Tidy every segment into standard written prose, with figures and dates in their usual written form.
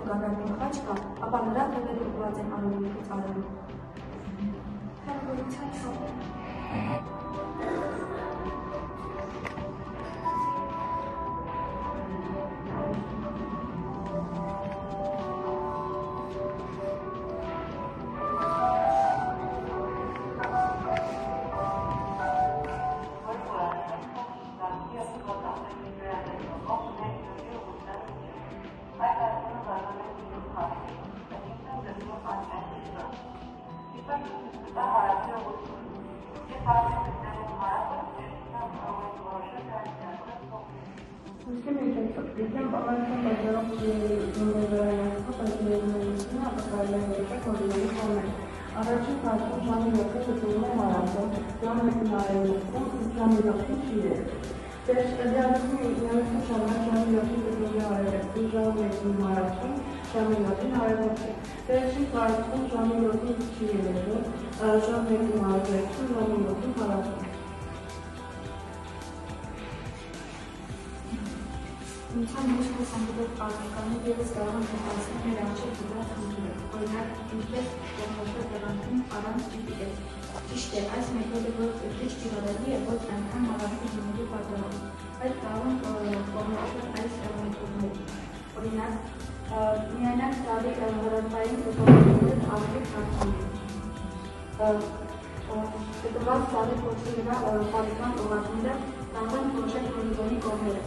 գագարնի խաչ կա, ապա նրա թևերը ուղղված են արևելքից արևելք։ Հեռավորության չափը։ Առաջին քարտում ժամի 7-ը գտնվում է մարաթոն, ժամը 9:30, ժամի 7-ը շիրեր։ Դերասանի 90 ժամանակ ժամի 7-ը գտնվում է արևելք, ժամը 1-ին մարաթոն, ժամի 7-ին արևելք։ Վերջին քարտում ժամի 7-ին շիրեր, ժամը 1-ին արևելք, ժամի 7-ին մարաթոն։ Ինչան մեջ հասանելիք առարկանը ևս կարող են հպասել մեր արջև դրած խնդիրը, օրինակ ինչպես կողմոշը տեղանքում առանց GPS։ Ճիշտ է, այս մեթոդը ոչ ճիշտ ճիվարելի է ոչ այնքան մարաթոն լինելու պատճառով, այլ կարող են կողմոշել այս մեթոդների։ Օրինակ, միանակ տարի հրապարային կողմոշելը ավելի կարծանք։ Կտված տարի փոչի նրա պարիկան ուղղատները կարող են փոչել պոլիգոնի կողմերը։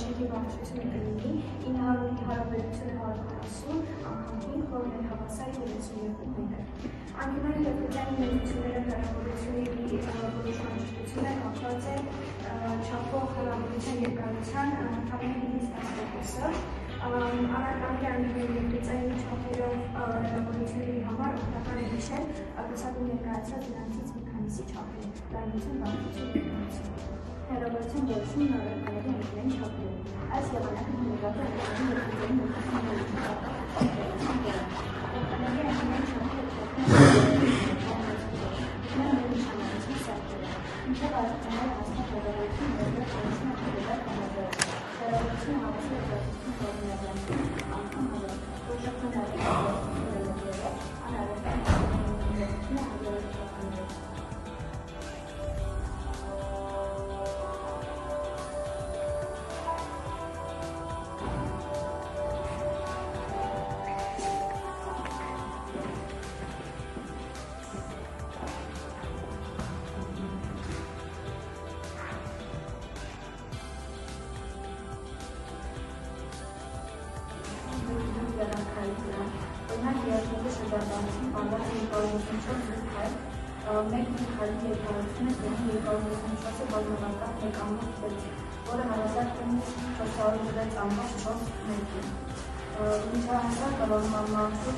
Շենքի բարձրությունը կլինի 900-ի հարաբերությունը 150 անգամ 5, որն է հավասար 32 մետր։ Անկյունային դեպքերի ներմուծությունները հեռավորությունների որոշման ճշտությունը կապված է չափով հեռավորության երկարության ընդհանուր 50%-ը։ Անարգանքի անկյունային դեպքերի չափերով հեռավորությունների համար օգտակար է հիշել ակուսատու ներկայացած դրանցից մի քանիսի չափեր, լայնություն, բարձրություն, երկարություն։ Հեռավորության որոշումն առարկաների անկյունային չափերով։ Այս եղանակը հիմնված է անկյունային դեպքերի ներկայացման որոշում կապված։ Մինչև այստեղ հասնող վերաբերություն ներդրել կորուսնը կրետար կամադրել։ Վերաբերությունը հավասար է վերաբերություն կողմիադյանքի անգամ հորը, որ շքնարի վերաբերությունը անարեստան վերաբերությունը հավերությունները։ Օրինակ երաժշտի շրջանառություն բանված 254 զույգ մեկ քանի երկարությունը դեպի 254-ը բազմական մեկամոտ բերք, որը հավասար կլինի 406.4 մետրի։ Միջահասակ մարդու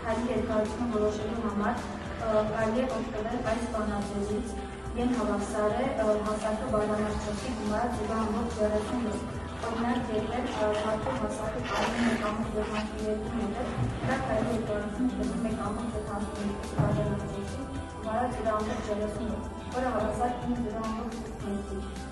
քանի երկարությունը որոշելու համար կարելի է օգտվել այս բանաձևից, են հավասար է հասակը բաժանարչոցի գումարած 0.30 Օրինակ, երբեք մարդու հասակը կարելի մեկամոտ 72 մետր, դա կարելի երկարություն դեպի մեկամոտ 72 բաժանարչոցի գումարած 0.30, որը հավասար 0.8 մետրի։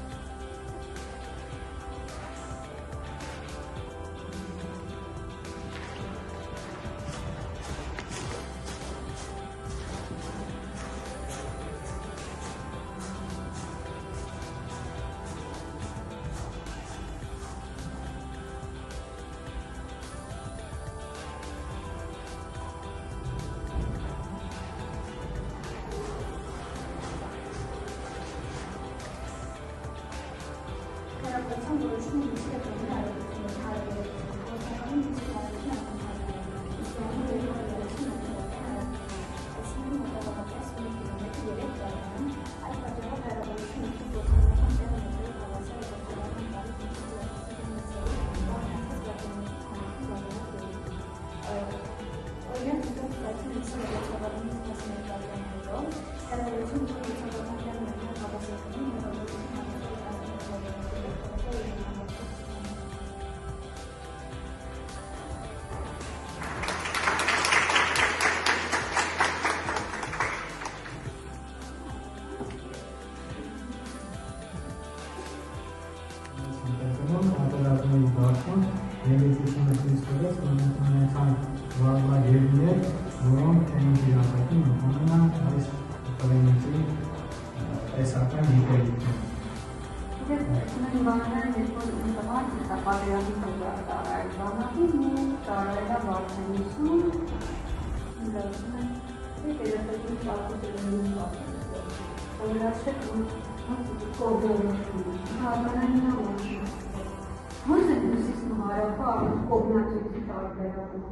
Հարաբերական որոշումը լույսի հետևի հարաբերությունների հարաբերություն, գործնականում լույսի հարաբերություն ակնհայտվելու, իսկանում երկարություն այսինքն մոտավորապես 1 կիլոմետր 3 տարեկան, այդ պատճառով հարաբերությունը լույսի գործնական տեղը մետրով հավասար է գործնական տարի Օրինակ, դուք ստացին լույսի գործնականից 11 տարեկան հետո, հարաբերությունը գործնական տեղը մետրով հավասար կլինի Եվրոպական քրիստոնեաց կոնվենցիոնալ վարվագերներ, որոնք են իրականացնում ամենան այս կոնվենցիայի տեսական դիտելիքն։ Ես բանալարն երկու տղան տապարյանի կողարը բանակին ու տարայլա վարդանիսում ընդրացում են երեխեքին շարքուտերին պատմություն։ Օրինացեք կողորոշում, բանալին ամաշում։ Ոնց է դուսիս նահարակը առանց կողմնակցի տարբերակում։